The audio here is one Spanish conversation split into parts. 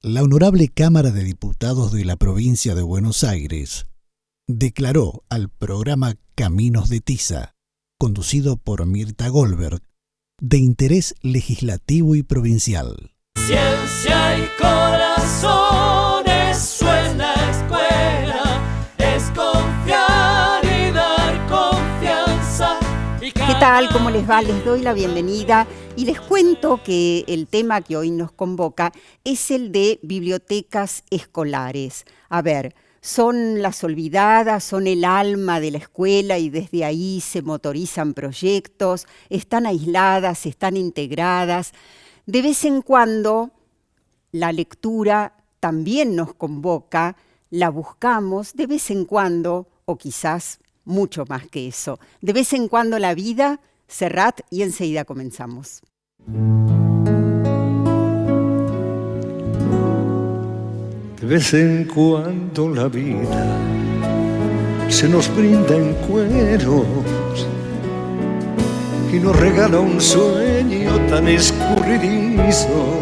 La Honorable Cámara de Diputados de la Provincia de Buenos Aires declaró al programa Caminos de Tiza, conducido por Mirta Goldberg, de interés legislativo y provincial. Ciencia y corazones, suena escuela, es confiar y dar confianza. ¿Qué tal? ¿Cómo les va? Les doy la bienvenida y les cuento que el tema que hoy nos convoca es el de bibliotecas escolares. A ver, son las olvidadas, son el alma de la escuela y desde ahí se motorizan proyectos, están aisladas, están integradas. De vez en cuando la lectura también nos convoca, la buscamos, de vez en cuando, o quizás mucho más que eso. De vez en cuando la vida, Serrat, y enseguida comenzamos. De vez en cuando la vida se nos brinda en cueros y nos regala un sueño tan escurridizo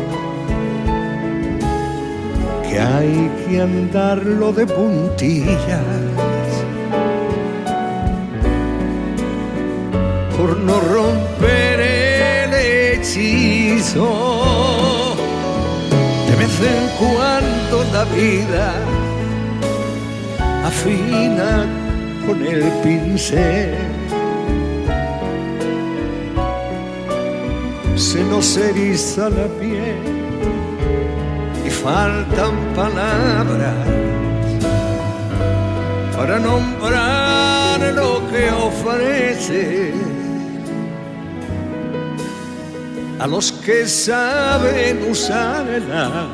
que hay que andarlo de puntillas por no romper el hechizo. De vez en cuando la vida afina con el pincel, se nos eriza la piel y faltan palabras para nombrar lo que ofrece a los que saben usarla.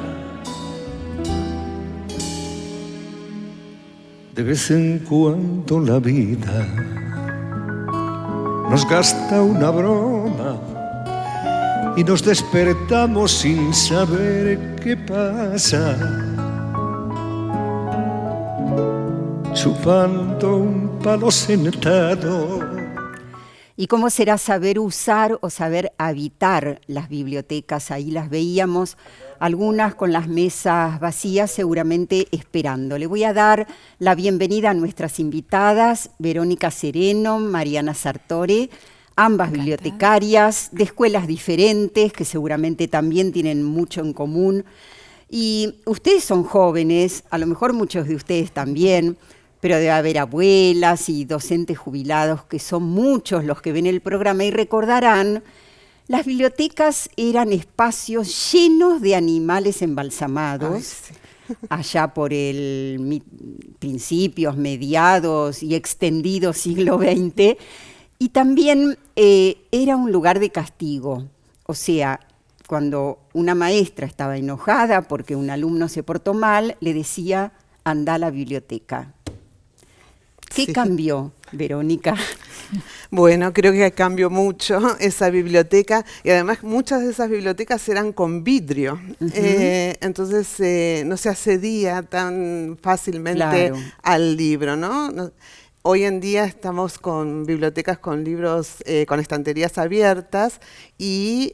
De vez en cuando la vida nos gasta una broma y nos despertamos sin saber qué pasa, chupando un palo sentado. ¿Y cómo será saber usar o saber habitar las bibliotecas? Ahí las veíamos, algunas con las mesas vacías, seguramente esperando. Le voy a dar la bienvenida a nuestras invitadas, Verónica Sereno, Mariana Sartore, ambas bibliotecarias de escuelas diferentes, que seguramente también tienen mucho en común. Y ustedes son jóvenes, a lo mejor muchos de ustedes también, pero debe haber abuelas y docentes jubilados, que son muchos los que ven el programa y recordarán, las bibliotecas eran espacios llenos de animales embalsamados. Sí. Allá por el principios, mediados y extendido siglo XX, y también era un lugar de castigo. O sea, cuando una maestra estaba enojada porque un alumno se portó mal, le decía, anda a la biblioteca. ¿Qué cambió, Verónica? Bueno, creo que cambió mucho esa biblioteca y además muchas de esas bibliotecas eran con vidrio, entonces no se accedía tan fácilmente al libro, ¿no? Hoy en día estamos con bibliotecas con libros, con estanterías abiertas y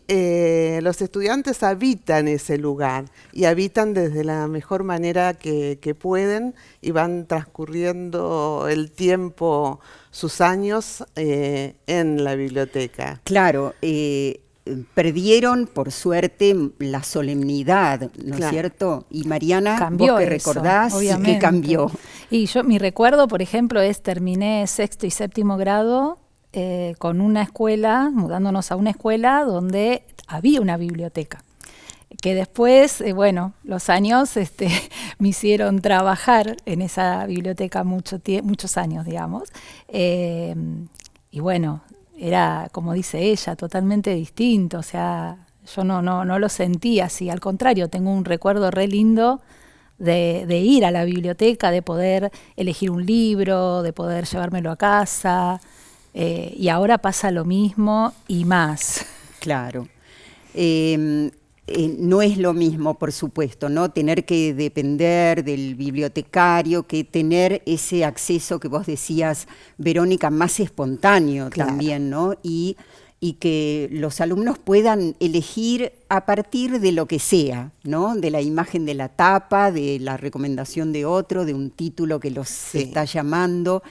los estudiantes habitan ese lugar y habitan desde la mejor manera que pueden y van transcurriendo el tiempo, sus años en la biblioteca. Claro, perdieron, por suerte, la solemnidad, ¿no es cierto? Y Mariana, cambió, vos que eso, recordás, obviamente. ¿qué cambió? Y yo, mi recuerdo, por ejemplo, terminé sexto y séptimo grado con una escuela, mudándonos a una escuela donde había una biblioteca. Que después, los años me hicieron trabajar en esa biblioteca muchos años, digamos. Y bueno, era, como dice ella, totalmente distinto. O sea, yo no lo sentí así. Al contrario, tengo un recuerdo re lindo de ir a la biblioteca, de poder elegir un libro, de poder llevármelo a casa. Y ahora pasa lo mismo y más. Claro. No es lo mismo, por supuesto, ¿no? Tener que depender del bibliotecario, que tener ese acceso que vos decías, Verónica, más espontáneo también, ¿no? Y y que los alumnos puedan elegir a partir de lo que sea, ¿no? De la imagen de la tapa, de la recomendación de otro, de un título que los está llamando.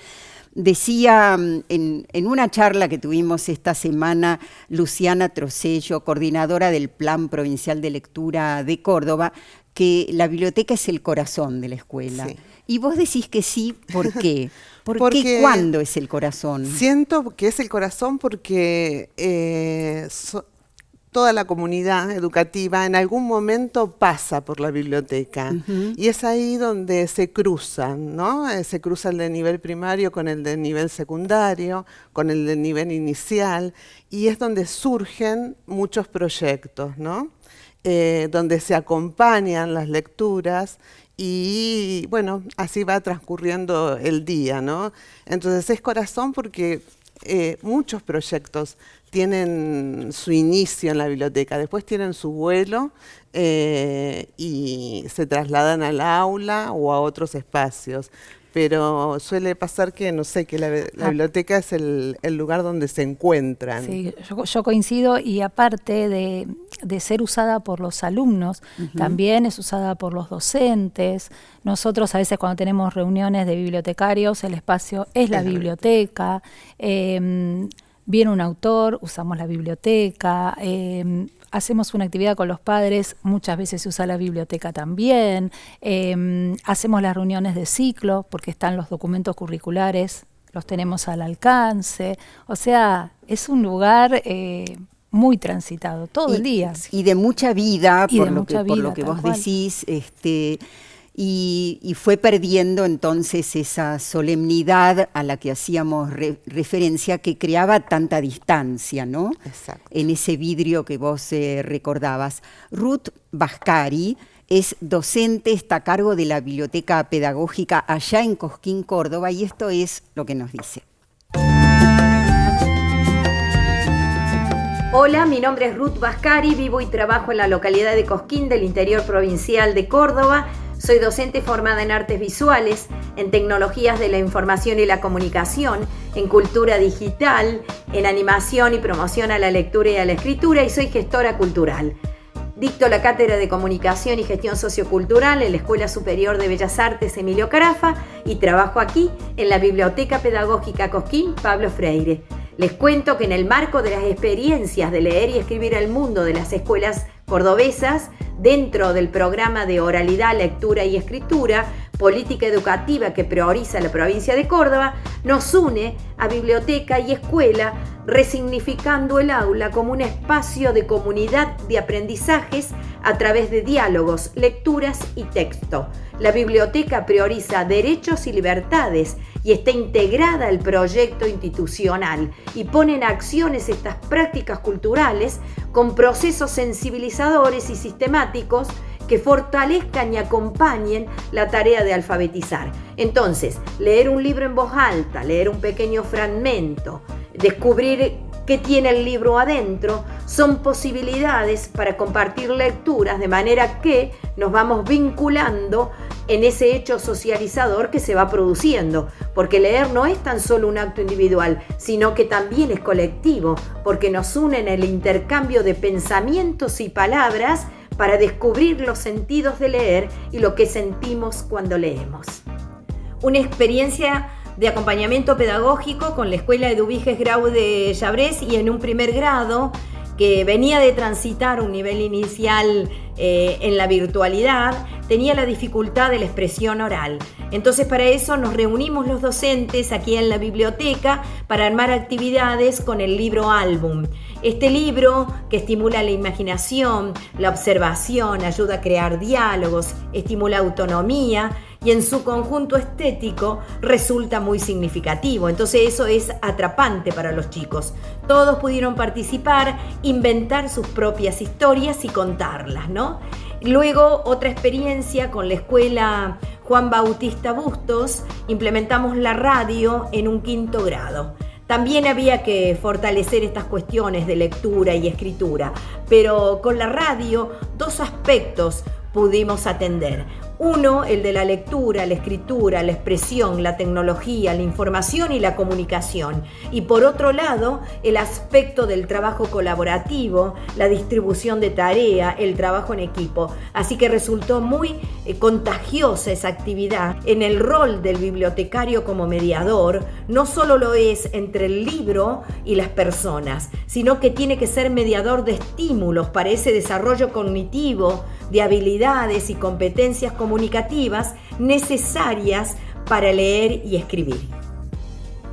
Decía en una charla que tuvimos esta semana Luciana Trosello, coordinadora del Plan Provincial de Lectura de Córdoba, que la biblioteca es el corazón de la escuela. Sí. Y vos decís que sí, ¿por qué? Porque ¿cuándo es el corazón? Siento que es el corazón porque toda la comunidad educativa en algún momento pasa por la biblioteca. Y es ahí donde se cruzan, ¿no? Se cruza el de nivel primario con el de nivel secundario, con el de nivel inicial, y es donde surgen muchos proyectos, ¿no? Donde se acompañan las lecturas y, bueno, así va transcurriendo el día, ¿no? Entonces es corazón porque muchos proyectos tienen su inicio en la biblioteca, después tienen su vuelo y se trasladan al aula o a otros espacios. Pero suele pasar que, no sé, que la biblioteca es el lugar donde se encuentran. Sí, yo coincido, y aparte de ser usada por los alumnos, también es usada por los docentes. Nosotros a veces cuando tenemos reuniones de bibliotecarios, el espacio es la biblioteca. Viene un autor, usamos la biblioteca. Hacemos una actividad con los padres, muchas veces se usa la biblioteca también. Hacemos las reuniones de ciclo, porque están los documentos curriculares, los tenemos al alcance. O sea, es un lugar muy transitado todo el día. Y de mucha vida, por lo que vos decís. Y fue perdiendo entonces esa solemnidad a la que hacíamos referencia, que creaba tanta distancia, ¿no? Exacto. En ese vidrio que vos recordabas. Ruth Vascari es docente, está a cargo de la Biblioteca Pedagógica allá en Cosquín, Córdoba, y esto es lo que nos dice. Hola, mi nombre es Ruth Vascari, vivo y trabajo en la localidad de Cosquín del interior provincial de Córdoba. Soy docente formada en artes visuales, en tecnologías de la información y la comunicación, en cultura digital, en animación y promoción a la lectura y a la escritura, y soy gestora cultural. Dicto la cátedra de Comunicación y Gestión Sociocultural en la Escuela Superior de Bellas Artes Emilio Carafa y trabajo aquí en la Biblioteca Pedagógica Cosquín Pablo Freire. Les cuento que en el marco de las experiencias de leer y escribir al mundo de las escuelas cordobesas, dentro del programa de oralidad, lectura y escritura, política educativa que prioriza la provincia de Córdoba, nos une a biblioteca y escuela, resignificando el aula como un espacio de comunidad de aprendizajes a través de diálogos, lecturas y texto. La biblioteca prioriza derechos y libertades y está integrada al proyecto institucional y pone en acciones estas prácticas culturales con procesos sensibilizadores y sistemáticos que fortalezcan y acompañen la tarea de alfabetizar. Entonces, leer un libro en voz alta, leer un pequeño fragmento, descubrir qué tiene el libro adentro, son posibilidades para compartir lecturas de manera que nos vamos vinculando en ese hecho socializador que se va produciendo, porque leer no es tan solo un acto individual, sino que también es colectivo, porque nos une en el intercambio de pensamientos y palabras para descubrir los sentidos de leer y lo que sentimos cuando leemos. Una experiencia de acompañamiento pedagógico con la Escuela Eduviges Grau de Llabrés y en un primer grado que venía de transitar un nivel inicial en la virtualidad, tenía la dificultad de la expresión oral. Entonces para eso nos reunimos los docentes aquí en la biblioteca para armar actividades con el libro álbum. Este libro que estimula la imaginación, la observación, ayuda a crear diálogos, estimula autonomía y en su conjunto estético resulta muy significativo. Entonces eso es atrapante para los chicos. Todos pudieron participar, inventar sus propias historias y contarlas, ¿no? Luego, otra experiencia con la escuela Juan Bautista Bustos, implementamos la radio en un 5º grado. También había que fortalecer estas cuestiones de lectura y escritura, pero con la radio 2 aspectos pudimos atender. Uno, el de la lectura, la escritura, la expresión, la tecnología, la información y la comunicación. Y por otro lado, el aspecto del trabajo colaborativo, la distribución de tarea, el trabajo en equipo. Así que resultó muy contagiosa esa actividad. En el rol del bibliotecario como mediador, no solo lo es entre el libro y las personas, sino que tiene que ser mediador de estímulos para ese desarrollo cognitivo, de habilidades y competencias comunicativas necesarias para leer y escribir.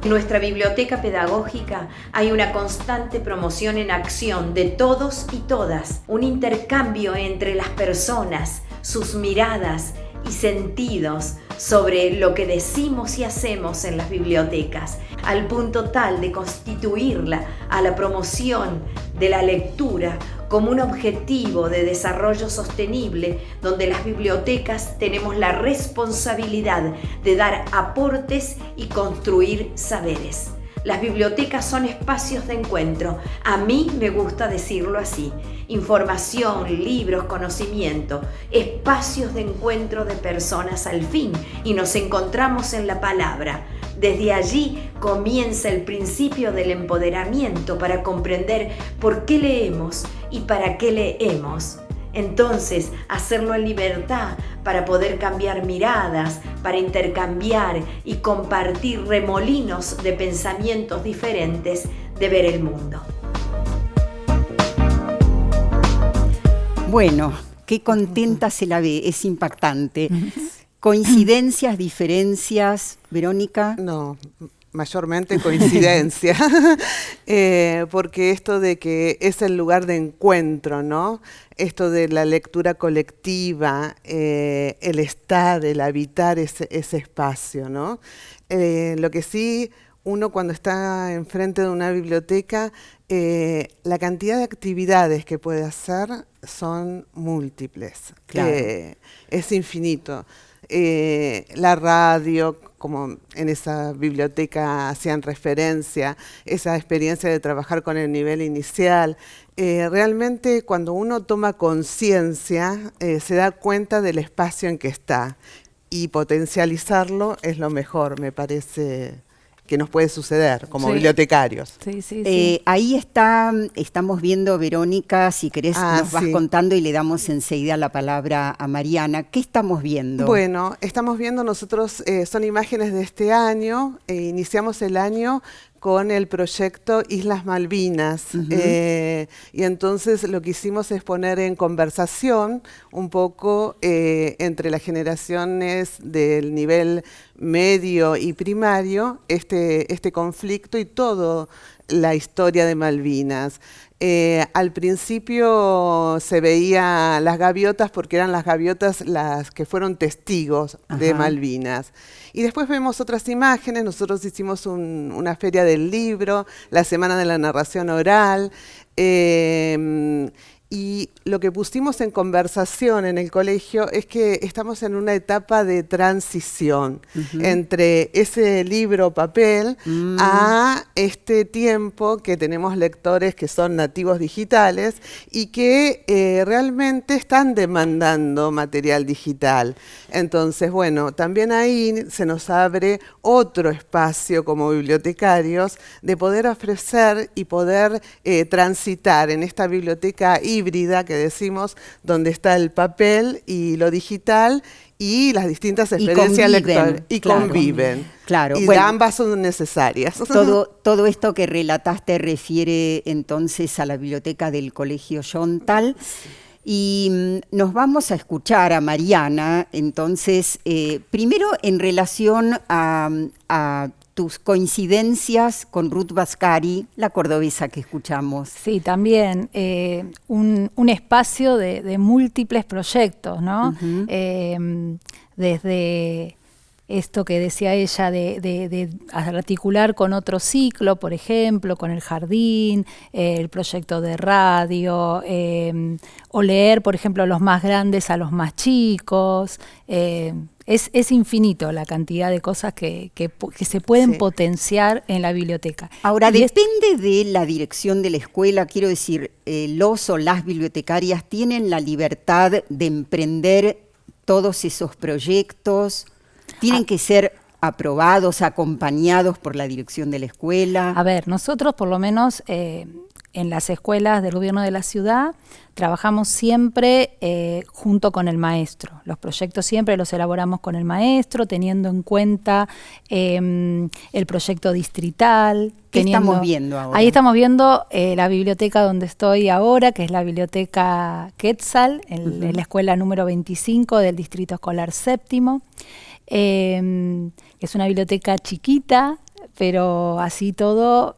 En nuestra biblioteca pedagógica hay una constante promoción en acción de todos y todas, un intercambio entre las personas, sus miradas y sentidos sobre lo que decimos y hacemos en las bibliotecas, al punto tal de constituirla a la promoción de la lectura como un objetivo de desarrollo sostenible, donde las bibliotecas tenemos la responsabilidad de dar aportes y construir saberes. Las bibliotecas son espacios de encuentro, a mí me gusta decirlo así. Información, libros, conocimiento, espacios de encuentro de personas al fin, y nos encontramos en la palabra. Desde allí comienza el principio del empoderamiento para comprender por qué leemos y para qué leemos. Entonces, hacerlo en libertad para poder cambiar miradas, para intercambiar y compartir remolinos de pensamientos diferentes de ver el mundo. Bueno, qué contenta se la ve, es impactante. ¿Coincidencias, diferencias, Verónica? No, mayormente coincidencia, porque esto de que es el lugar de encuentro, ¿no? Esto de la lectura colectiva, el estar, el habitar ese espacio, ¿no? Lo que sí, uno cuando está enfrente de una biblioteca, la cantidad de actividades que puede hacer son múltiples, Claro. Es infinito. La radio, como en esa biblioteca hacían referencia, esa experiencia de trabajar con el nivel inicial. Realmente cuando uno toma conciencia, se da cuenta del espacio en que está, y potencializarlo es lo mejor, me parece, que nos puede suceder como bibliotecarios. Sí. Ahí estamos viendo, Verónica, si querés nos vas contando y le damos enseguida la palabra a Mariana. ¿Qué estamos viendo? Bueno, estamos viendo nosotros, son imágenes de este año, iniciamos el año con el proyecto Islas Malvinas, y entonces lo que hicimos es poner en conversación un poco entre las generaciones del nivel medio y primario este conflicto y toda la historia de Malvinas. Al principio se veía las gaviotas porque eran las gaviotas las que fueron testigos de Malvinas. Y después vemos otras imágenes. Nosotros hicimos una feria del libro, la Semana de la Narración Oral, y lo que pusimos en conversación en el colegio es que estamos en una etapa de transición entre ese libro papel a este tiempo que tenemos lectores que son nativos digitales y que realmente están demandando material digital. Entonces, bueno, también ahí se nos abre otro espacio como bibliotecarios de poder ofrecer y poder transitar en esta biblioteca híbrida que decimos, donde está el papel y lo digital y las distintas experiencias lectoras. Y conviven. Claro. Y bueno, ambas son necesarias. Todo esto que relataste refiere entonces a la biblioteca del Colegio Yontal. Y nos vamos a escuchar a Mariana, entonces, primero en relación a tus coincidencias con Ruth Vascari, la cordobesa que escuchamos. Sí, también un espacio de múltiples proyectos, ¿no? Desde esto que decía ella de articular con otro ciclo, por ejemplo, con el jardín, el proyecto de radio, o leer, por ejemplo, a los más grandes a los más chicos. Es infinito la cantidad de cosas que se pueden potenciar en la biblioteca. Ahora, depende de la dirección de la escuela, quiero decir, los o las bibliotecarias tienen la libertad de emprender todos esos proyectos? ¿Tienen que ser aprobados, acompañados por la dirección de la escuela? A ver, nosotros por lo menos en las escuelas del gobierno de la ciudad trabajamos siempre junto con el maestro. Los proyectos siempre los elaboramos con el maestro, teniendo en cuenta el proyecto distrital. ¿Qué estamos viendo ahora? Ahí estamos viendo la biblioteca donde estoy ahora, que es la biblioteca Quetzal, en la escuela número 25 del Distrito Escolar Séptimo. Es una biblioteca chiquita, pero así todo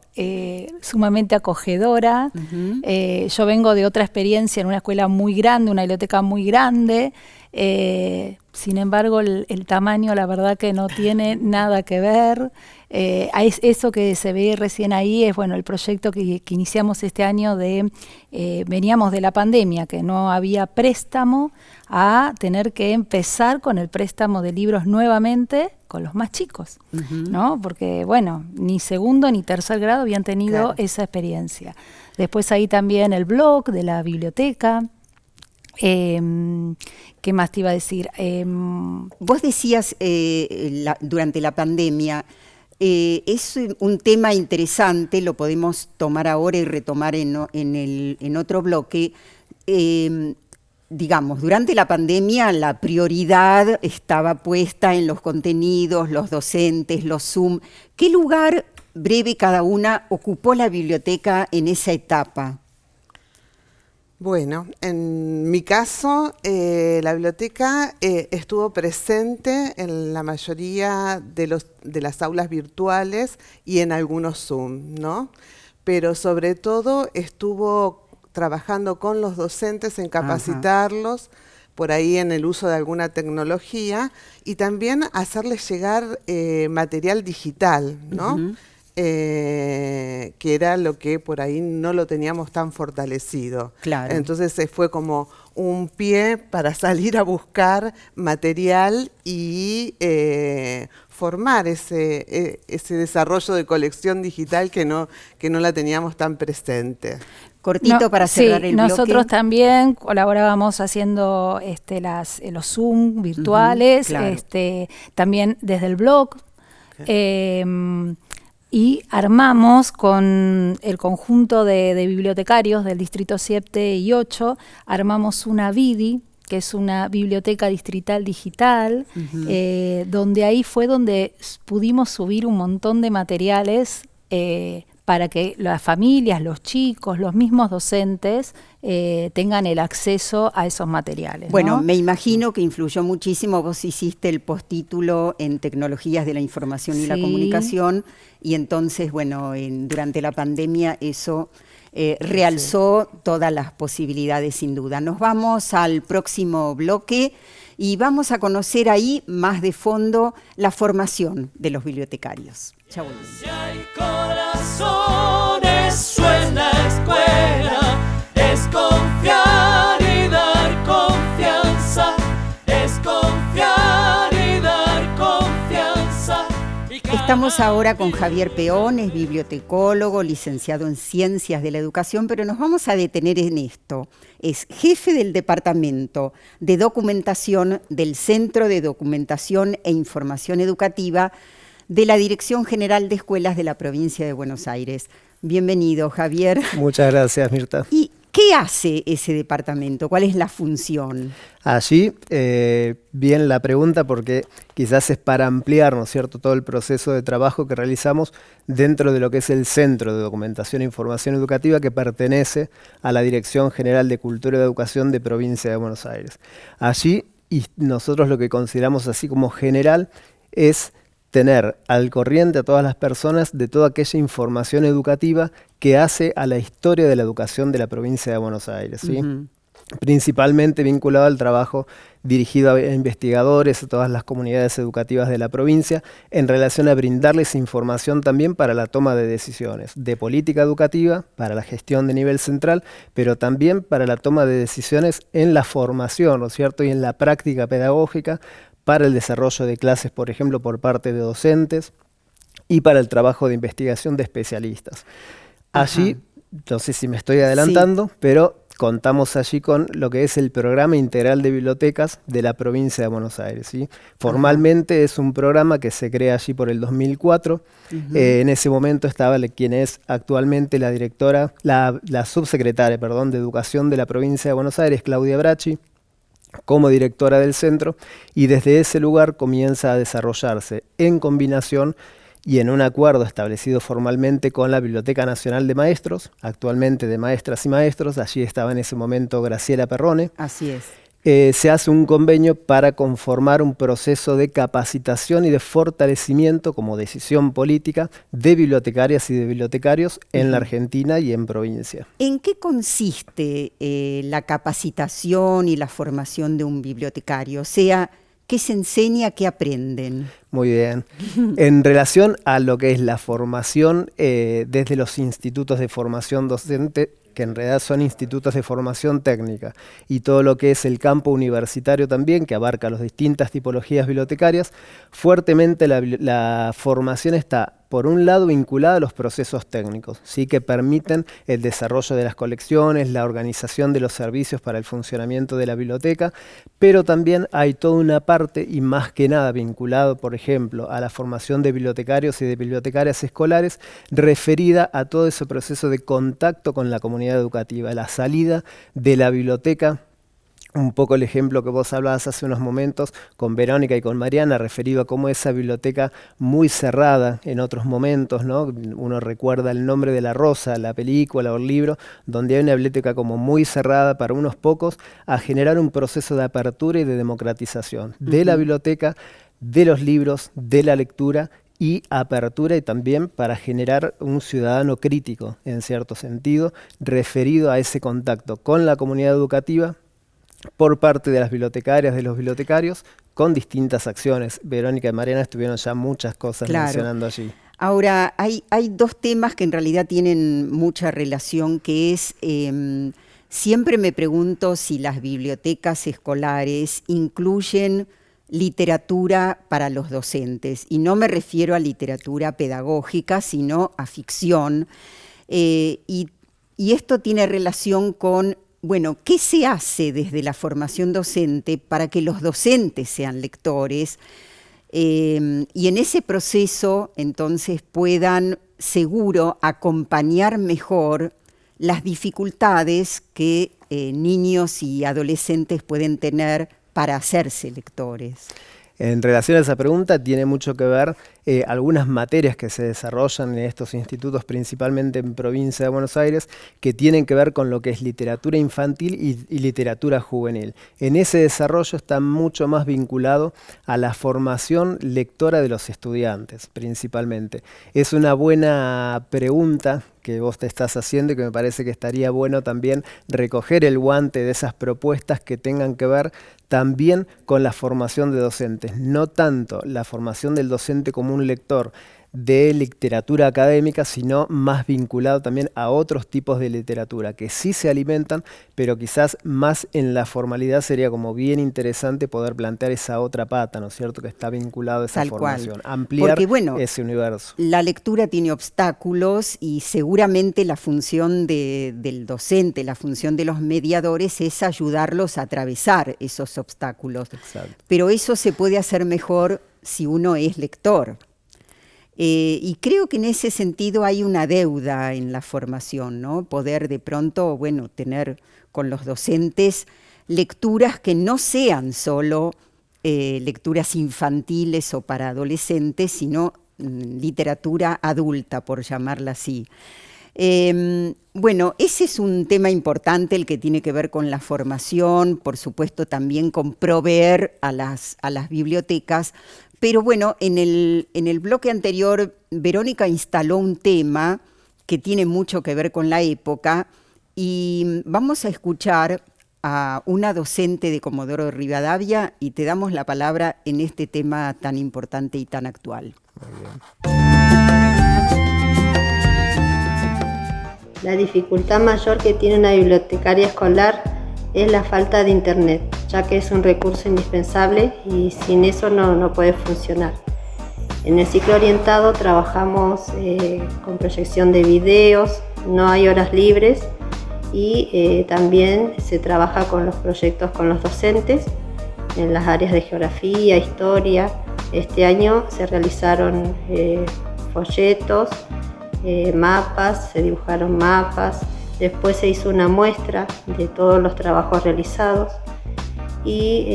sumamente acogedora. Yo vengo de otra experiencia en una escuela muy grande, una biblioteca muy grande. Sin embargo, el tamaño, la verdad que no tiene nada que ver. Eso que se ve recién ahí es el proyecto que iniciamos este año veníamos de la pandemia, que no había préstamo, a tener que empezar con el préstamo de libros nuevamente con los más chicos, ¿no? Porque, ni segundo ni tercer grado habían tenido esa experiencia. Después ahí también el blog de la biblioteca. ¿Qué más te iba a decir? Vos decías durante la pandemia, es un tema interesante, lo podemos tomar ahora y retomar en otro bloque. Digamos, durante la pandemia la prioridad estaba puesta en los contenidos, los docentes, los Zoom. ¿Qué lugar breve cada una ocupó la biblioteca en esa etapa? Bueno, en mi caso, la biblioteca estuvo presente en la mayoría de las aulas virtuales y en algunos Zoom, ¿no? Pero sobre todo estuvo trabajando con los docentes en capacitarlos, por ahí en el uso de alguna tecnología, y también hacerles llegar material digital, ¿no? Que era lo que por ahí no lo teníamos tan fortalecido. Claro. Entonces fue como un pie para salir a buscar material y formar ese desarrollo de colección digital que no la teníamos tan presente. Cortito para cerrar el bloque. Nosotros también colaborábamos haciendo los Zoom virtuales, claro. También desde el blog. Y armamos con el conjunto de bibliotecarios del Distrito 7 y 8, armamos una BIDI, que es una biblioteca distrital digital, donde ahí fue donde pudimos subir un montón de materiales para que las familias, los chicos, los mismos docentes tengan el acceso a esos materiales. Bueno, ¿no? Me imagino que influyó muchísimo. Vos hiciste el postítulo en Tecnologías de la Información y la Comunicación, y entonces, durante la pandemia eso realzó todas las posibilidades, sin duda. Nos vamos al próximo bloque y vamos a conocer ahí más de fondo la formación de los bibliotecarios. Ya volvemos. Si hay corazones, suena escuela, es confiar y dar confianza, es confiar y dar confianza. Estamos ahora con Javier Peón, es bibliotecólogo, licenciado en Ciencias de la Educación, pero nos vamos a detener en esto. Es jefe del Departamento de Documentación del Centro de Documentación e Información Educativa de la Dirección General de Escuelas de la Provincia de Buenos Aires. Bienvenido, Javier. Muchas gracias, Mirta. ¿Y qué hace ese departamento? ¿Cuál es la función? Allí, bien la pregunta, porque quizás es para ampliar, ¿no es cierto?, todo el proceso de trabajo que realizamos dentro de lo que es el Centro de Documentación e Información Educativa, que pertenece a la Dirección General de Cultura y Educación de Provincia de Buenos Aires. Allí, y nosotros lo que consideramos así como general, es tener al corriente a todas las personas de toda aquella información educativa que hace a la historia de la educación de la provincia de Buenos Aires, ¿sí? Principalmente vinculado al trabajo dirigido a investigadores, a todas las comunidades educativas de la provincia, en relación a brindarles información también para la toma de decisiones de política educativa, para la gestión de nivel central, pero también para la toma de decisiones en la formación, ¿no es cierto?, y en la práctica pedagógica, para el desarrollo de clases, por ejemplo, por parte de docentes, y para el trabajo de investigación de especialistas. Allí, no sé si me estoy adelantando, pero contamos allí con lo que es el Programa Integral de Bibliotecas de la provincia de Buenos Aires, ¿sí? Formalmente es un programa que se crea allí por el 2004. En ese momento estaba quien es actualmente la directora, la subsecretaria, de Educación de la provincia de Buenos Aires, Claudia Bracci, como directora del centro, y desde ese lugar comienza a desarrollarse en combinación y en un acuerdo establecido formalmente con la Biblioteca Nacional de Maestros, actualmente de Maestras y Maestros. Allí estaba en ese momento Graciela Perrone. Así es. Se hace un convenio para conformar un proceso de capacitación y de fortalecimiento como decisión política de bibliotecarias y de bibliotecarios en la Argentina y en provincia. ¿En qué consiste la capacitación y la formación de un bibliotecario? O sea, ¿qué se enseña, qué aprenden? Muy bien. En relación a lo que es la formación desde los institutos de formación docente, que en realidad son institutos de formación técnica, y todo lo que es el campo universitario también, que abarca las distintas tipologías bibliotecarias, fuertemente la formación está, por un lado, vinculada a los procesos técnicos, ¿sí? Que permiten el desarrollo de las colecciones, la organización de los servicios para el funcionamiento de la biblioteca, pero también hay toda una parte, y más que nada vinculado, por ejemplo, a la formación de bibliotecarios y de bibliotecarias escolares, referida a todo ese proceso de contacto con la comunidad educativa, la salida de la biblioteca. Un poco el ejemplo que vos hablabas hace unos momentos con Verónica y con Mariana, referido a cómo esa biblioteca muy cerrada en otros momentos, ¿no? Uno recuerda El nombre de la rosa, la película o el libro, donde hay una biblioteca como muy cerrada para unos pocos, a generar un proceso de apertura y de democratización de la biblioteca, de los libros, de la lectura, y apertura, y también para generar un ciudadano crítico, en cierto sentido, referido a ese contacto con la comunidad educativa, por parte de las bibliotecarias, de los bibliotecarios, con distintas acciones. Verónica y Mariana estuvieron ya muchas cosas mencionando allí. Ahora, hay dos temas que en realidad tienen mucha relación, que es, siempre me pregunto si las bibliotecas escolares incluyen literatura para los docentes, y no me refiero a literatura pedagógica, sino a ficción, y esto tiene relación con, bueno, ¿qué se hace desde la formación docente para que los docentes sean lectores? Y en ese proceso, entonces, puedan, seguro, acompañar mejor las dificultades que niños y adolescentes pueden tener para hacerse lectores. En relación a esa pregunta, tiene mucho que ver algunas materias que se desarrollan en estos institutos, principalmente en provincia de Buenos Aires, que tienen que ver con lo que es literatura infantil y literatura juvenil. En ese desarrollo está mucho más vinculado a la formación lectora de los estudiantes, principalmente. Es una buena pregunta que vos te estás haciendo y que me parece que estaría bueno también recoger el guante de esas propuestas que tengan que ver también con la formación de docentes, no tanto la formación del docente como un lector de literatura académica, sino más vinculado también a otros tipos de literatura que sí se alimentan, pero quizás más en la formalidad. Sería como bien interesante poder plantear esa otra pata, ¿no es cierto?, que está vinculado a esa formación, ampliar porque, bueno, ese universo. La lectura tiene obstáculos y seguramente la función del docente, la función de los mediadores es ayudarlos a atravesar esos obstáculos. Exacto. Pero eso se puede hacer mejor si uno es lector. Y creo que en ese sentido hay una deuda en la formación, ¿no? Poder de pronto, bueno, tener con los docentes lecturas que no sean solo lecturas infantiles o para adolescentes, sino literatura adulta, por llamarla así. Bueno, ese es un tema importante, el que tiene que ver con la formación, por supuesto también con proveer a las bibliotecas. Pero bueno, en el bloque anterior, Verónica instaló un tema que tiene mucho que ver con la época, y vamos a escuchar a una docente de Comodoro Rivadavia y te damos la palabra en este tema tan importante y tan actual. Muy bien. La dificultad mayor que tiene una bibliotecaria escolar es la falta de internet, ya que es un recurso indispensable y sin eso no puede funcionar. En el ciclo orientado trabajamos con proyección de videos, no hay horas libres y también se trabaja con los proyectos con los docentes en las áreas de geografía, historia. Este año se realizaron folletos, mapas, se dibujaron mapas, después se hizo una muestra de todos los trabajos realizados y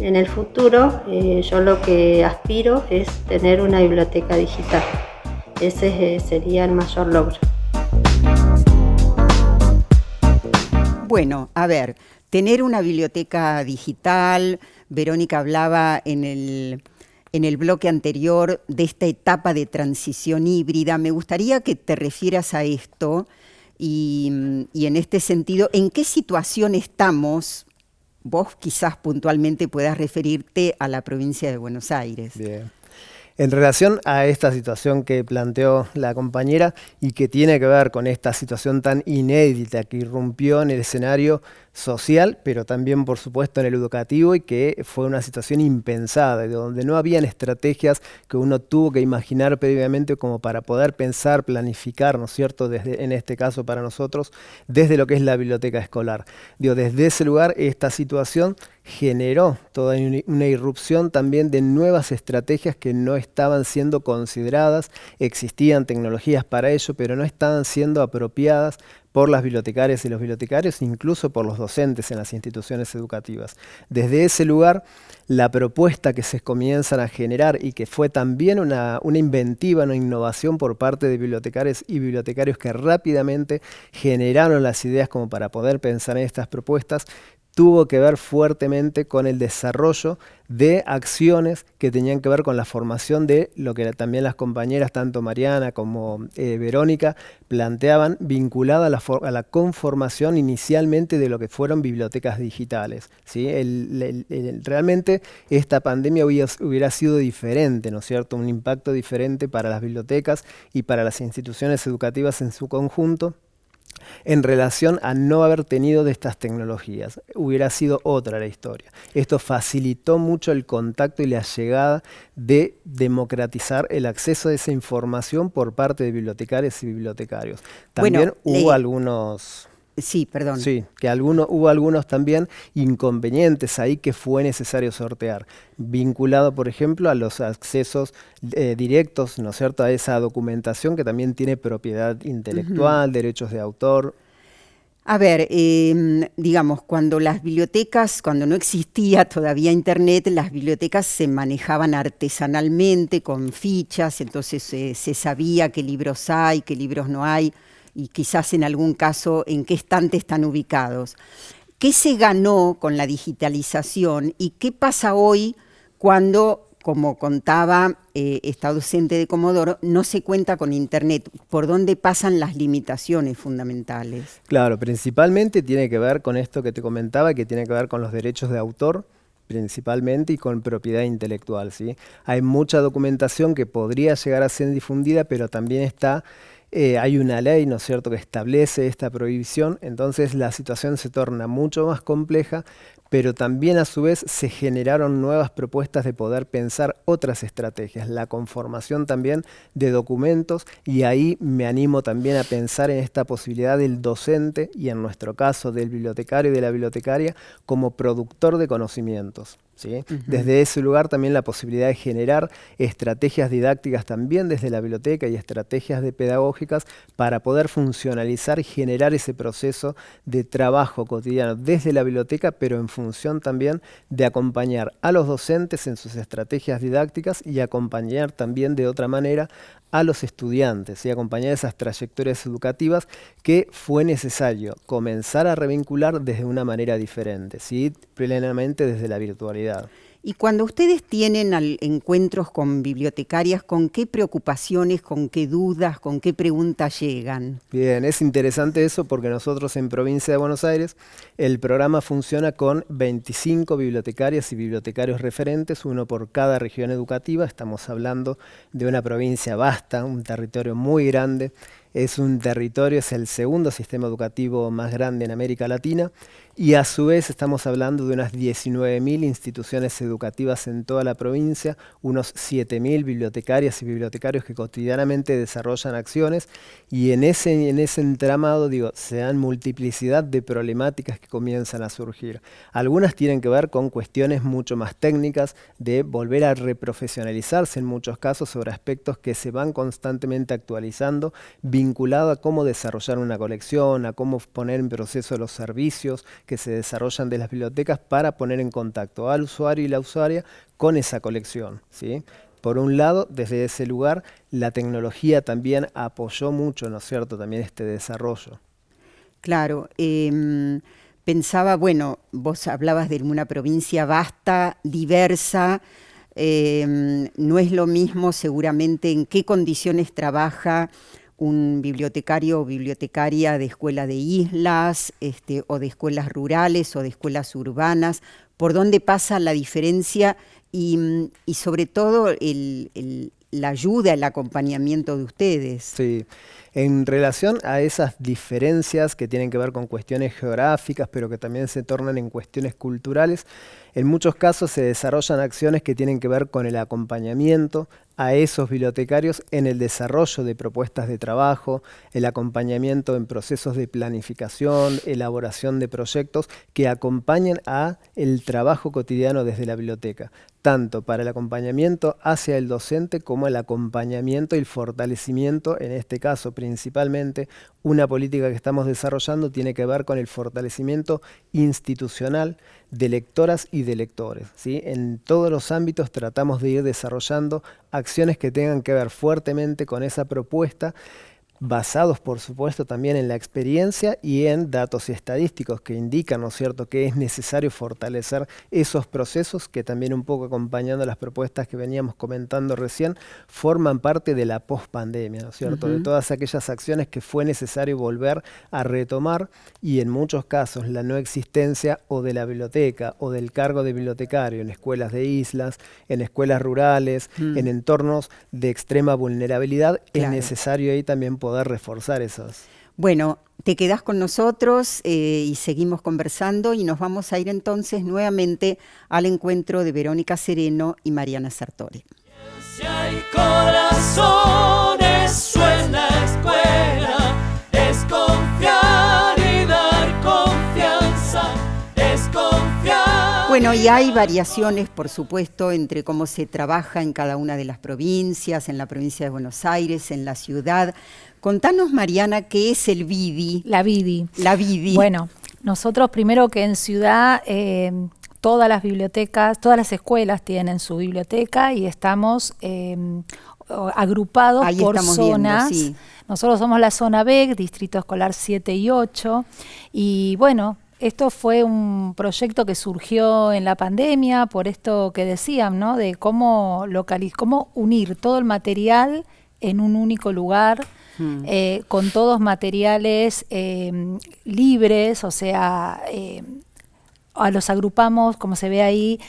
en el futuro yo lo que aspiro es tener una biblioteca digital. Ese sería el mayor logro. Bueno, a ver, tener una biblioteca digital, Verónica hablaba en el bloque anterior de esta etapa de transición híbrida. Me gustaría que te refieras a esto y en este sentido, ¿en qué situación estamos? Vos quizás puntualmente puedas referirte a la provincia de Buenos Aires. Bien. En relación a esta situación que planteó la compañera y que tiene que ver con esta situación tan inédita que irrumpió en el escenario social, pero también, por supuesto, en el educativo, y que fue una situación impensada, de donde no habían estrategias que uno tuvo que imaginar previamente como para poder pensar, planificar, ¿no es cierto?, desde, en este caso para nosotros, desde lo que es la biblioteca escolar. Digo, desde ese lugar, esta situación generó toda una irrupción también de nuevas estrategias que no estaban siendo consideradas, existían tecnologías para ello, pero no estaban siendo apropiadas por las bibliotecarias y los bibliotecarios, incluso por los docentes en las instituciones educativas. Desde ese lugar, la propuesta que se comienzan a generar y que fue también una inventiva, una innovación por parte de bibliotecarias y bibliotecarios que rápidamente generaron las ideas como para poder pensar en estas propuestas, tuvo que ver fuertemente con el desarrollo de acciones que tenían que ver con la formación de lo que también las compañeras, tanto Mariana como Verónica, planteaban, vinculada a la conformación inicialmente de lo que fueron bibliotecas digitales, ¿sí? Realmente esta pandemia hubiera sido diferente, ¿no es cierto? Un impacto diferente para las bibliotecas y para las instituciones educativas en su conjunto, en relación a no haber tenido de estas tecnologías. Hubiera sido otra la historia. Esto facilitó mucho el contacto y la llegada de democratizar el acceso a esa información por parte de bibliotecarias y bibliotecarios. También hubo algunos... Sí, perdón. Sí, que hubo algunos también inconvenientes ahí que fue necesario sortear, vinculado, por ejemplo, a los accesos directos, ¿no es cierto?, a esa documentación que también tiene propiedad intelectual, derechos de autor. A ver, digamos, cuando no existía todavía Internet, las bibliotecas se manejaban artesanalmente con fichas, entonces se sabía qué libros hay, qué libros no hay, y quizás en algún caso en qué estante están ubicados. ¿Qué se ganó con la digitalización y qué pasa hoy cuando, como contaba esta docente de Comodoro, no se cuenta con Internet? ¿Por dónde pasan las limitaciones fundamentales? Claro, principalmente tiene que ver con esto que te comentaba, que tiene que ver con los derechos de autor, principalmente, y con propiedad intelectual, ¿sí? Hay mucha documentación que podría llegar a ser difundida, pero también hay una ley, ¿no es cierto?, que establece esta prohibición. Entonces la situación se torna mucho más compleja, pero también a su vez se generaron nuevas propuestas de poder pensar otras estrategias, la conformación también de documentos, y ahí me animo también a pensar en esta posibilidad del docente, y en nuestro caso del bibliotecario y de la bibliotecaria, como productor de conocimientos, ¿sí? Desde ese lugar también la posibilidad de generar estrategias didácticas también desde la biblioteca y estrategias pedagógicas para poder funcionalizar y generar ese proceso de trabajo cotidiano desde la biblioteca, pero en función también de acompañar a los docentes en sus estrategias didácticas y acompañar también de otra manera a los estudiantes y acompañar esas trayectorias educativas que fue necesario comenzar a revincular desde una manera diferente, ¿sí?, plenamente desde la virtualidad. Y cuando ustedes tienen encuentros con bibliotecarias, ¿con qué preocupaciones, con qué dudas, con qué preguntas llegan? Bien, es interesante eso porque nosotros en Provincia de Buenos Aires el programa funciona con 25 bibliotecarias y bibliotecarios referentes, uno por cada región educativa. Estamos hablando de una provincia vasta, un territorio muy grande, es un territorio, es el segundo sistema educativo más grande en América Latina, y a su vez estamos hablando de unas 19.000 instituciones educativas en toda la provincia, unos 7.000 bibliotecarias y bibliotecarios que cotidianamente desarrollan acciones, y en ese entramado, se dan multiplicidad de problemáticas que comienzan a surgir. Algunas tienen que ver con cuestiones mucho más técnicas, de volver a reprofesionalizarse en muchos casos sobre aspectos que se van constantemente actualizando, vinculado a cómo desarrollar una colección, a cómo poner en proceso los servicios que se desarrollan de las bibliotecas para poner en contacto al usuario y la usuaria con esa colección, ¿sí? Por un lado, desde ese lugar, la tecnología también apoyó mucho, ¿no es cierto?, también este desarrollo. Claro, pensaba, bueno, vos hablabas de una provincia vasta, diversa, no es lo mismo seguramente en qué condiciones trabaja un bibliotecario o bibliotecaria de escuela de islas, o de escuelas rurales o de escuelas urbanas, por dónde pasa la diferencia y sobre todo la ayuda, el acompañamiento de ustedes. Sí. En relación a esas diferencias que tienen que ver con cuestiones geográficas, pero que también se tornan en cuestiones culturales, en muchos casos se desarrollan acciones que tienen que ver con el acompañamiento a esos bibliotecarios en el desarrollo de propuestas de trabajo, el acompañamiento en procesos de planificación, elaboración de proyectos que acompañen a el trabajo cotidiano desde la biblioteca, tanto para el acompañamiento hacia el docente como el acompañamiento y el fortalecimiento, en este caso principalmente, una política que estamos desarrollando tiene que ver con el fortalecimiento institucional de lectoras y de lectores, ¿sí? En todos los ámbitos tratamos de ir desarrollando acciones que tengan que ver fuertemente con esa propuesta, basados por supuesto también en la experiencia y en datos estadísticos que indican, ¿no es cierto?, que es necesario fortalecer esos procesos que también un poco acompañando las propuestas que veníamos comentando recién, forman parte de la pospandemia, ¿no es cierto?, de todas aquellas acciones que fue necesario volver a retomar y en muchos casos la no existencia o de la biblioteca o del cargo de bibliotecario en escuelas de islas, en escuelas rurales, en entornos de extrema vulnerabilidad, es necesario ahí también poder reforzar esos. Bueno, te quedás con nosotros y seguimos conversando y nos vamos a ir entonces nuevamente al encuentro de Verónica Sereno y Mariana Sartori. Si hay corazones, suena escuela, es confiar y dar confianza, es confiar. Bueno, y hay variaciones, por supuesto, entre cómo se trabaja en cada una de las provincias, en la provincia de Buenos Aires, en la ciudad. Contanos, Mariana, ¿qué es el BIDI? La BIDI. La BIDI. Bueno, nosotros primero que en ciudad todas las bibliotecas, todas las escuelas tienen su biblioteca y estamos agrupados por zonas. Viendo, sí. Nosotros somos la zona B, Distrito Escolar 7 y 8, y bueno, esto fue un proyecto que surgió en la pandemia, por esto que decían, ¿no?, de cómo unir todo el material en un único lugar, con todos materiales libres, o sea, los agrupamos, como se ve ahí,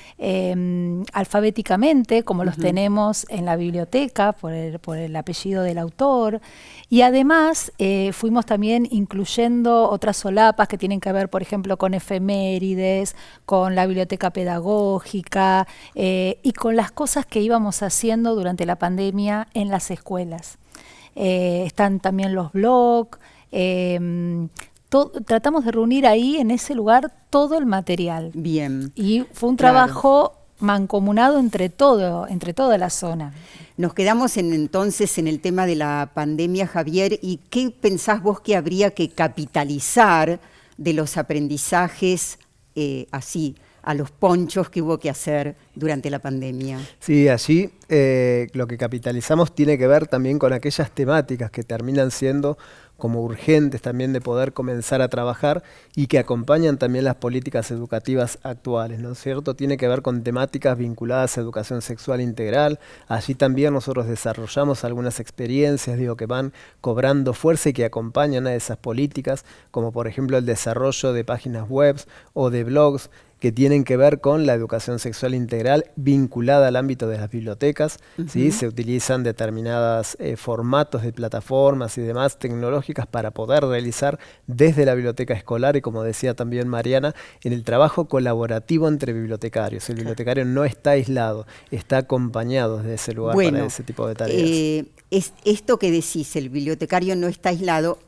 alfabéticamente, como los tenemos en la biblioteca, por el apellido del autor. Y además fuimos también incluyendo otras solapas que tienen que ver, por ejemplo, con efemérides, con la biblioteca pedagógica y con las cosas que íbamos haciendo durante la pandemia en las escuelas. Están también los blogs. Tratamos de reunir ahí, en ese lugar, todo el material. Bien. Y fue un trabajo mancomunado entre toda la zona. Nos quedamos entonces en el tema de la pandemia, Javier, ¿y qué pensás vos que habría que capitalizar de los aprendizajes así, a los ponchos que hubo que hacer durante la pandemia? Sí, allí lo que capitalizamos tiene que ver también con aquellas temáticas que terminan siendo como urgentes también de poder comenzar a trabajar y que acompañan también las políticas educativas actuales, ¿no es cierto? Tiene que ver con temáticas vinculadas a educación sexual integral. Allí también nosotros desarrollamos algunas experiencias, que van cobrando fuerza y que acompañan a esas políticas, como por ejemplo el desarrollo de páginas web o de blogs que tienen que ver con la educación sexual integral vinculada al ámbito de las bibliotecas. ¿Sí? Se utilizan determinados formatos de plataformas y demás tecnológicas para poder realizar desde la biblioteca escolar y, como decía también Mariana, en el trabajo colaborativo entre bibliotecarios. El bibliotecario no está aislado, está acompañado desde ese lugar para ese tipo de tareas. Esto que decís, el bibliotecario no está aislado,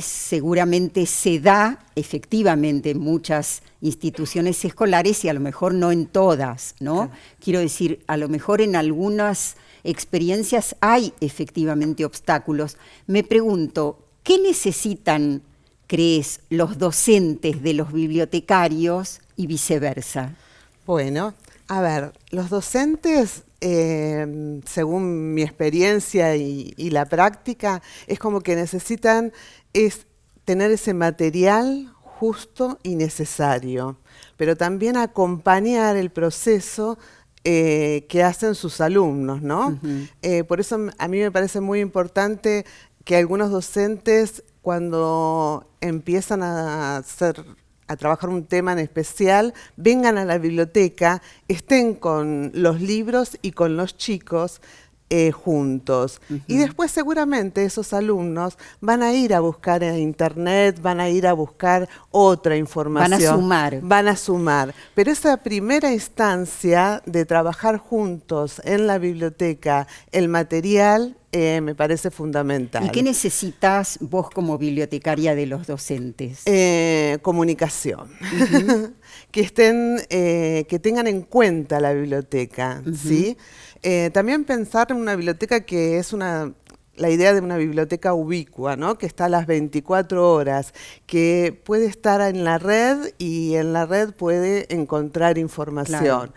seguramente se da efectivamente en muchas instituciones escolares y a lo mejor no en todas, ¿no? Claro. Quiero decir, a lo mejor en algunas experiencias hay efectivamente obstáculos. Me pregunto, ¿qué necesitan, crees, los docentes de los bibliotecarios y viceversa? Bueno, a ver, los docentes, según mi experiencia y la práctica, es como que necesitan tener ese material justo y necesario, pero también acompañar el proceso que hacen sus alumnos, ¿no? Por eso a mí me parece muy importante que algunos docentes, cuando empiezan a trabajar un tema en especial, vengan a la biblioteca, estén con los libros y con los chicos juntos. Y después seguramente esos alumnos van a ir a buscar en internet, van a ir a buscar otra información. Van a sumar. Pero esa primera instancia de trabajar juntos en la biblioteca, el material, me parece fundamental. ¿Y qué necesitas vos como bibliotecaria de los docentes? Comunicación. Que tengan en cuenta la biblioteca, ¿sí? También pensar en una biblioteca que es la idea de una biblioteca ubicua, ¿no? Que está a las 24 horas, que puede estar en la red y en la red puede encontrar información. Claro.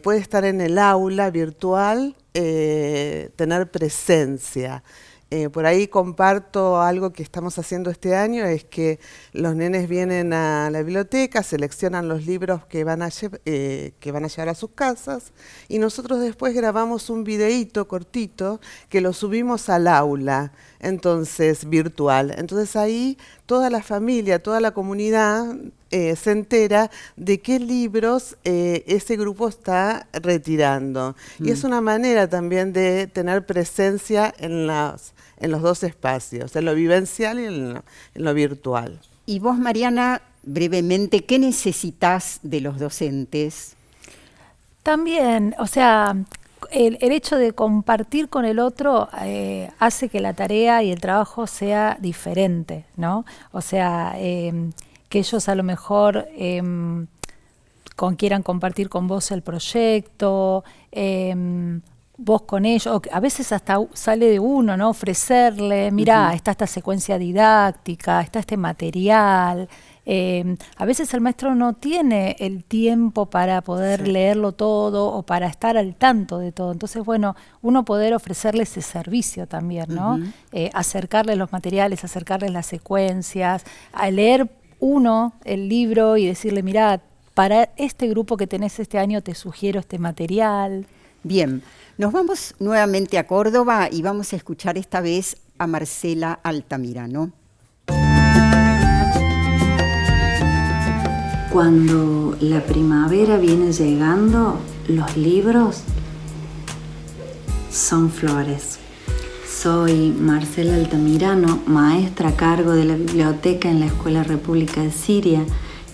Puede estar en el aula virtual, tener presencia. Por ahí comparto algo que estamos haciendo este año, es que los nenes vienen a la biblioteca, seleccionan los libros que van a llevar a sus casas y nosotros después grabamos un videíto cortito que lo subimos al aula, entonces virtual. Entonces ahí toda la familia, toda la comunidad se entera de qué libros ese grupo está retirando. Y es una manera también de tener presencia en los dos espacios, en lo vivencial y en lo virtual. Y vos, Mariana, brevemente, ¿qué necesitas de los docentes? También, o sea, el hecho de compartir con el otro hace que la tarea y el trabajo sea diferente, ¿no? O sea, que ellos a lo mejor quieran compartir con vos el proyecto, vos con ellos, a veces hasta sale de uno, ¿no? Ofrecerle, mirá, está esta secuencia didáctica, está este material. A veces el maestro no tiene el tiempo para poder leerlo todo o para estar al tanto de todo. Entonces, bueno, uno poder ofrecerle ese servicio también, ¿no? Acercarles los materiales, acercarles las secuencias, a leer uno el libro y decirle, mirá, para este grupo que tenés este año te sugiero este material. Bien, nos vamos nuevamente a Córdoba y vamos a escuchar esta vez a Marcela Altamirano. Cuando la primavera viene llegando, los libros son flores. Soy Marcela Altamirano, maestra a cargo de la biblioteca en la Escuela República de Siria,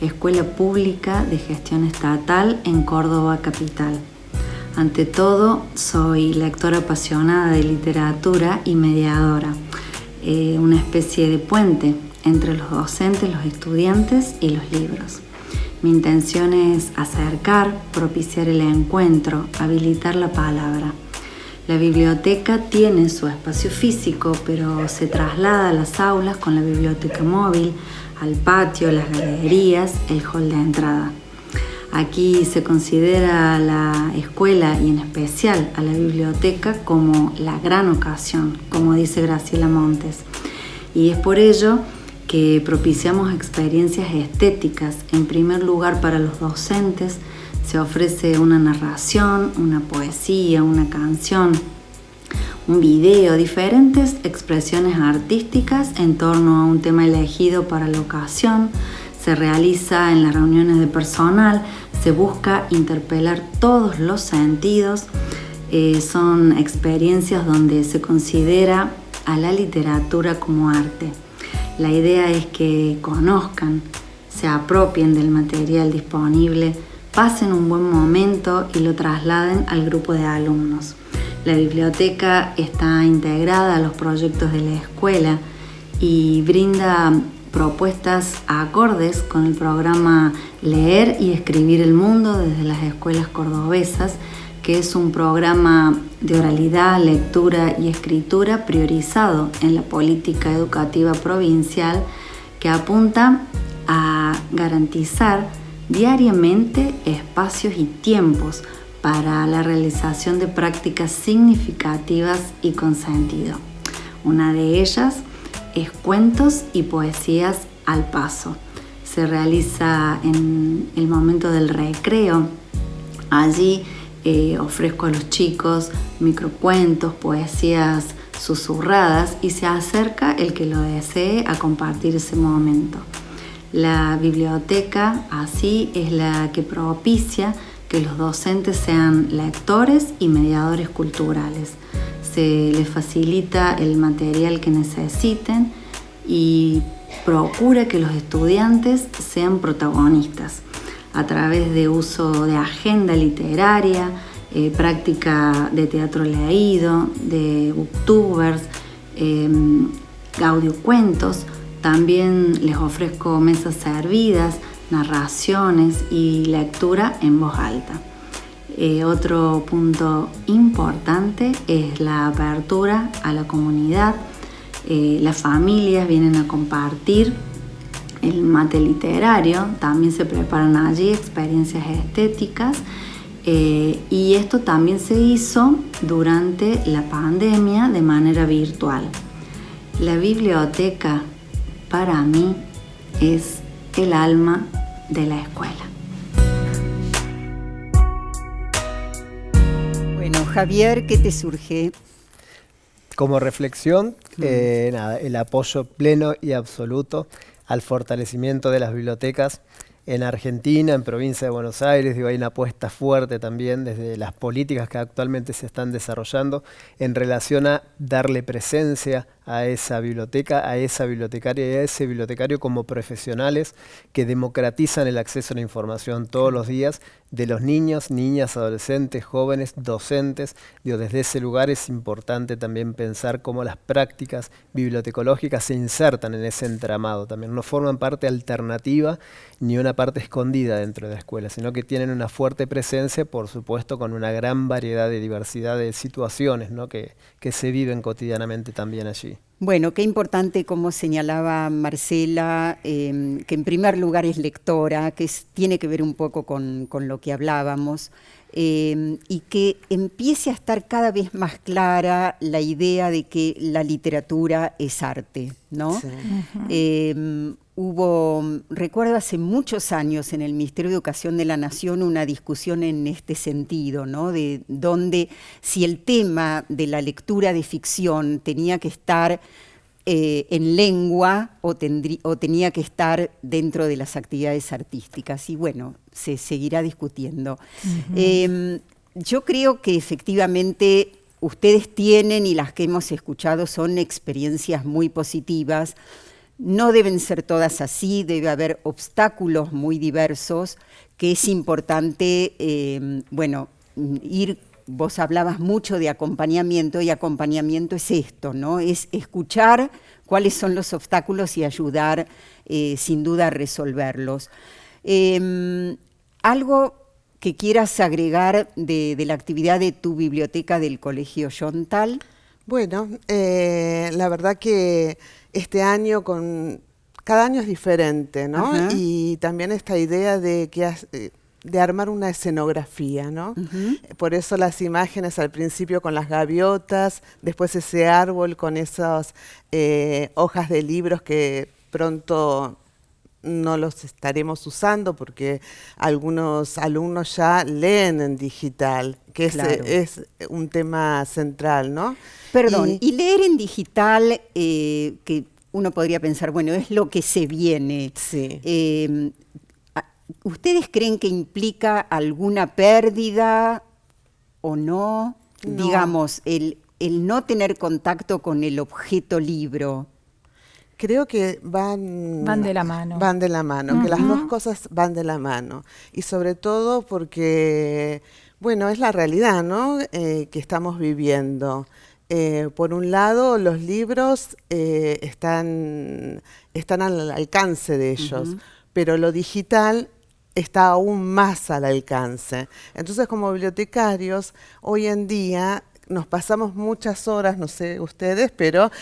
escuela pública de gestión estatal en Córdoba capital. Ante todo, soy lectora apasionada de literatura y mediadora, una especie de puente entre los docentes, los estudiantes y los libros. Mi intención es acercar, propiciar el encuentro, habilitar la palabra. La biblioteca tiene su espacio físico, pero se traslada a las aulas con la biblioteca móvil, al patio, las galerías, el hall de entrada. Aquí se considera a la escuela y en especial a la biblioteca como la gran ocasión, como dice Graciela Montes. Y es por ello que propiciamos experiencias estéticas. En primer lugar, para los docentes se ofrece una narración, una poesía, una canción, un video, diferentes expresiones artísticas en torno a un tema elegido para la ocasión. Se realiza en las reuniones de personal, se busca interpelar todos los sentidos. Son experiencias donde se considera a la literatura como arte. La idea es que conozcan, se apropien del material disponible, pasen un buen momento y lo trasladen al grupo de alumnos. La biblioteca está integrada a los proyectos de la escuela y brinda propuestas acordes con el programa Leer y Escribir el Mundo desde las escuelas cordobesas, que es un programa de oralidad, lectura y escritura priorizado en la política educativa provincial, que apunta a garantizar diariamente espacios y tiempos para la realización de prácticas significativas y con sentido. Una de ellas es cuentos y poesías al paso. Se realiza en el momento del recreo. Allí ofrezco a los chicos microcuentos, poesías susurradas y se acerca el que lo desee a compartir ese momento. La biblioteca así es la que propicia que los docentes sean lectores y mediadores culturales. Se les facilita el material que necesiten y procura que los estudiantes sean protagonistas a través de uso de agenda literaria, práctica de teatro leído, de booktubers, audiocuentos. También les ofrezco mesas servidas, narraciones y lectura en voz alta. Otro punto importante es la apertura a la comunidad. Las familias vienen a compartir el mate literario, también se preparan allí experiencias estéticas y esto también se hizo durante la pandemia de manera virtual. La biblioteca para mí es el alma de la escuela. Bueno, Javier, ¿qué te surge? Como reflexión, el apoyo pleno y absoluto al fortalecimiento de las bibliotecas en Argentina, en provincia de Buenos Aires. Hay una apuesta fuerte también desde las políticas que actualmente se están desarrollando en relación a darle presencia a esa biblioteca, a esa bibliotecaria y a ese bibliotecario como profesionales que democratizan el acceso a la información todos los días de los niños, niñas, adolescentes, jóvenes, docentes. Desde ese lugar es importante también pensar cómo las prácticas bibliotecológicas se insertan en ese entramado también. No forman parte alternativa ni una parte escondida dentro de la escuela, sino que tienen una fuerte presencia, por supuesto, con una gran variedad de diversidad de situaciones, ¿no? que se viven cotidianamente también allí. Bueno, qué importante, como señalaba Marcela, que en primer lugar es lectora, que tiene que ver un poco con lo que hablábamos, y que empiece a estar cada vez más clara la idea de que la literatura es arte, ¿no? Sí. Recuerdo hace muchos años en el Ministerio de Educación de la Nación una discusión en este sentido, ¿no? De donde si el tema de la lectura de ficción tenía que estar en lengua o tenía que estar dentro de las actividades artísticas. Y bueno, se seguirá discutiendo. Yo creo que efectivamente ustedes tienen, y las que hemos escuchado son experiencias muy positivas. No deben ser todas así, debe haber obstáculos muy diversos, que es importante, vos hablabas mucho de acompañamiento, y acompañamiento es esto, ¿no? Es escuchar cuáles son los obstáculos y ayudar, sin duda, a resolverlos. ¿Algo que quieras agregar de la actividad de tu biblioteca del Colegio Yontal? Bueno, la verdad que este año cada año es diferente, ¿no? Ajá. Y también esta idea de armar una escenografía, ¿no? Por eso las imágenes al principio con las gaviotas, después ese árbol con esas hojas de libros que pronto no los estaremos usando porque algunos alumnos ya leen en digital, que claro, es un tema central, ¿no? Perdón, y leer en digital, que uno podría pensar, bueno, es lo que se viene. Sí. ¿Ustedes creen que implica alguna pérdida o no? No. Digamos, el no tener contacto con el objeto libro. Creo que van de la mano. Van de la mano, que las dos cosas van de la mano. Y sobre todo porque, bueno, es la realidad, ¿no? Que estamos viviendo. Por un lado, los libros están al alcance de ellos, pero lo digital está aún más al alcance. Entonces, como bibliotecarios, hoy en día nos pasamos muchas horas, no sé ustedes, pero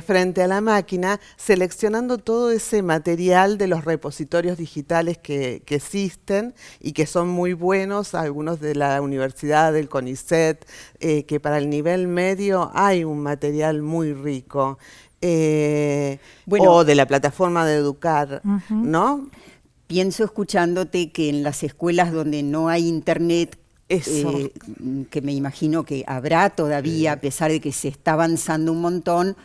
frente a la máquina, seleccionando todo ese material de los repositorios digitales que existen y que son muy buenos, algunos de la universidad, del CONICET, que para el nivel medio hay un material muy rico. O de la plataforma de Educar, ¿no? Pienso escuchándote que en las escuelas donde no hay internet, que me imagino que habrá todavía, a pesar de que se está avanzando un montón,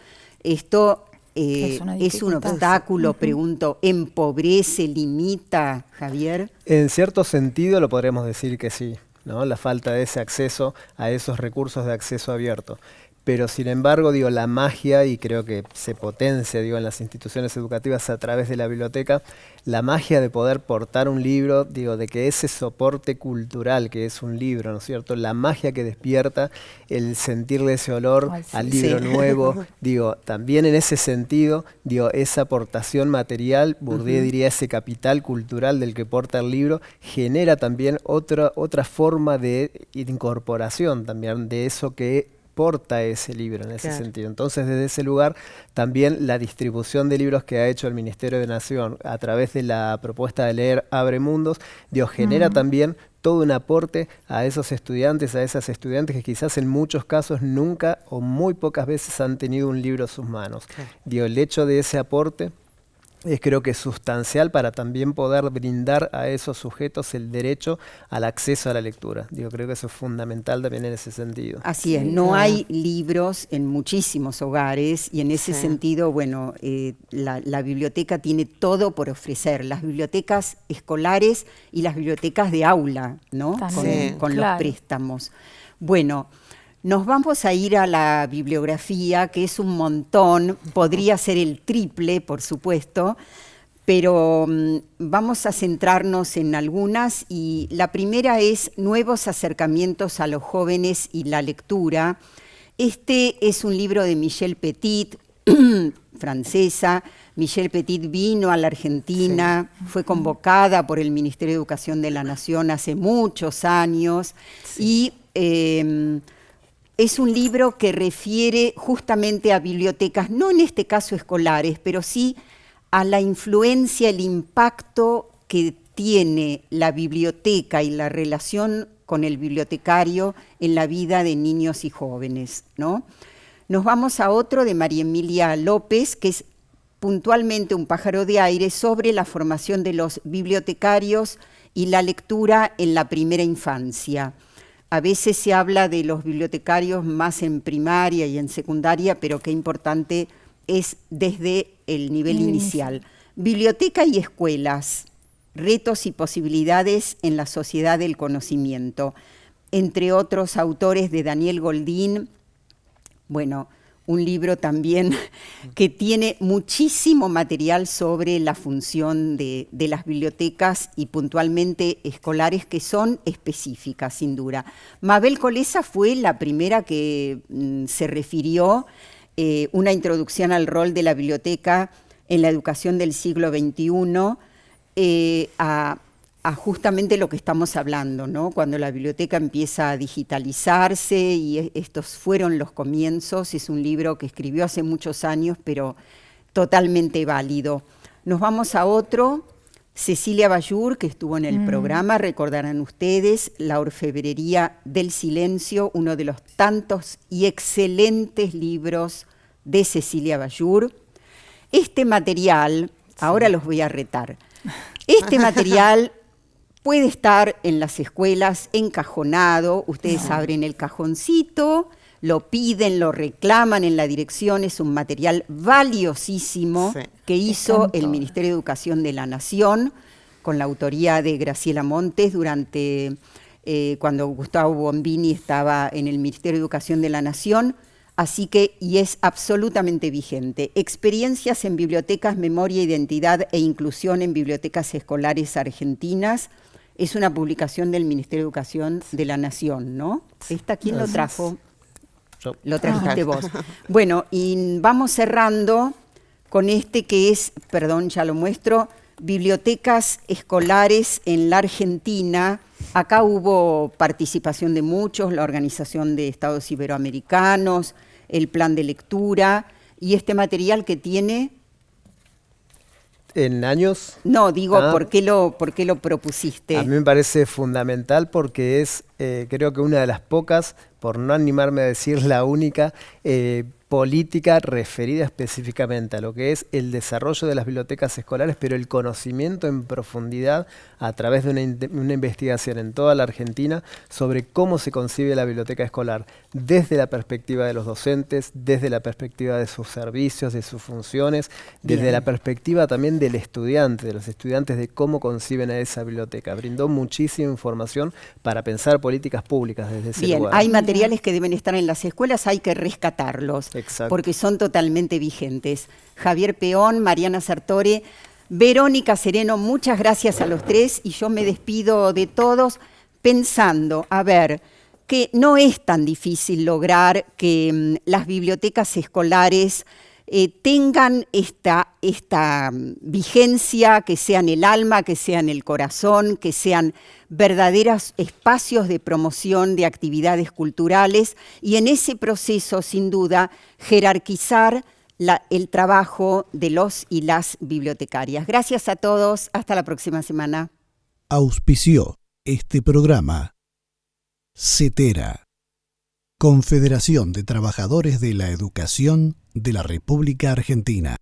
esto es un obstáculo, pregunto, ¿empobrece, limita, Javier? En cierto sentido lo podríamos decir que sí, ¿no? La falta de ese acceso a esos recursos de acceso abierto. Pero sin embargo, digo, la magia, y creo que se potencia, digo, en las instituciones educativas a través de la biblioteca, la magia de poder portar un libro, digo, de que ese soporte cultural que es un libro, ¿no es cierto? La magia que despierta, el sentirle ese olor al libro nuevo, digo, también en ese sentido, digo, esa aportación material, Bourdieu diría ese capital cultural del que porta el libro, genera también otra forma de incorporación también de eso que porta ese libro en ese sentido. Entonces, desde ese lugar, también la distribución de libros que ha hecho el Ministerio de Nación a través de la propuesta de leer Abre Mundos, genera también todo un aporte a esos estudiantes, a esas estudiantes que quizás en muchos casos nunca o muy pocas veces han tenido un libro en sus manos. El hecho de ese aporte es creo que sustancial para también poder brindar a esos sujetos el derecho al acceso a la lectura. Creo que eso es fundamental también en ese sentido. Así es, no hay libros en muchísimos hogares y en ese sentido, bueno, la biblioteca tiene todo por ofrecer, las bibliotecas escolares y las bibliotecas de aula, ¿no? Con los préstamos. Bueno, nos vamos a ir a la bibliografía, que es un montón, podría ser el triple, por supuesto, pero vamos a centrarnos en algunas y la primera es Nuevos acercamientos a los jóvenes y la lectura. Este es un libro de Michelle Petit, francesa. Michelle Petit vino a la Argentina, fue convocada por el Ministerio de Educación de la Nación hace muchos años y es un libro que refiere justamente a bibliotecas, no en este caso escolares, pero sí a la influencia, el impacto que tiene la biblioteca y la relación con el bibliotecario en la vida de niños y jóvenes, ¿no? Nos vamos a otro de María Emilia López, que es puntualmente Un pájaro de aire, sobre la formación de los bibliotecarios y la lectura en la primera infancia. A veces se habla de los bibliotecarios más en primaria y en secundaria, pero qué importante es desde el nivel inicial. Biblioteca y escuelas, retos y posibilidades en la sociedad del conocimiento. Entre otros autores de Daniel Goldín, bueno, un libro también que tiene muchísimo material sobre la función de las bibliotecas y puntualmente escolares que son específicas, sin duda. Mabel Colesa fue la primera que se refirió una introducción al rol de la biblioteca en la educación del siglo XXI, a justamente lo que estamos hablando, ¿no? Cuando la biblioteca empieza a digitalizarse y estos fueron los comienzos. Es un libro que escribió hace muchos años, pero totalmente válido. Nos vamos a otro, Cecilia Bayur, que estuvo en el programa, recordarán ustedes, La orfebrería del silencio, uno de los tantos y excelentes libros de Cecilia Bayur. Este material, ahora los voy a retar, este material puede estar en las escuelas encajonado, ustedes abren el cajoncito, lo piden, lo reclaman en la dirección, es un material valiosísimo que hizo el Ministerio de Educación de la Nación, con la autoría de Graciela Montes, durante cuando Gustavo Bombini estaba en el Ministerio de Educación de la Nación, así que, y es absolutamente vigente. Experiencias en bibliotecas, memoria, identidad e inclusión en bibliotecas escolares argentinas. Es una publicación del Ministerio de Educación de la Nación, ¿no? ¿Quién lo trajo? Yo. Lo trajiste vos. Bueno, y vamos cerrando con este que es, perdón, ya lo muestro, Bibliotecas Escolares en la Argentina. Acá hubo participación de muchos, la Organización de Estados Iberoamericanos, el Plan de Lectura, y este material que tiene... ¿En años? No, digo, ¿por qué lo propusiste? A mí me parece fundamental porque es, creo que una de las pocas, por no animarme a decir la única, política referida específicamente a lo que es el desarrollo de las bibliotecas escolares, pero el conocimiento en profundidad a través de una investigación en toda la Argentina sobre cómo se concibe la biblioteca escolar, desde la perspectiva de los docentes, desde la perspectiva de sus servicios, de sus funciones, desde la perspectiva también del estudiante, de los estudiantes, de cómo conciben a esa biblioteca. Brindó muchísima información para pensar políticas públicas desde ese lugar. Hay materiales que deben estar en las escuelas, hay que rescatarlos. Exacto. Porque son totalmente vigentes. Javier Peón, Mariana Sartore, Verónica Sereno, muchas gracias a los tres y yo me despido de todos pensando, a ver, que no es tan difícil lograr que las bibliotecas escolares tengan esta vigencia, que sean el alma, que sean el corazón, que sean verdaderos espacios de promoción de actividades culturales y en ese proceso, sin duda, jerarquizar el trabajo de los y las bibliotecarias. Gracias a todos, hasta la próxima semana. Auspició este programa CETERA, Confederación de Trabajadores de la Educación de la República Argentina.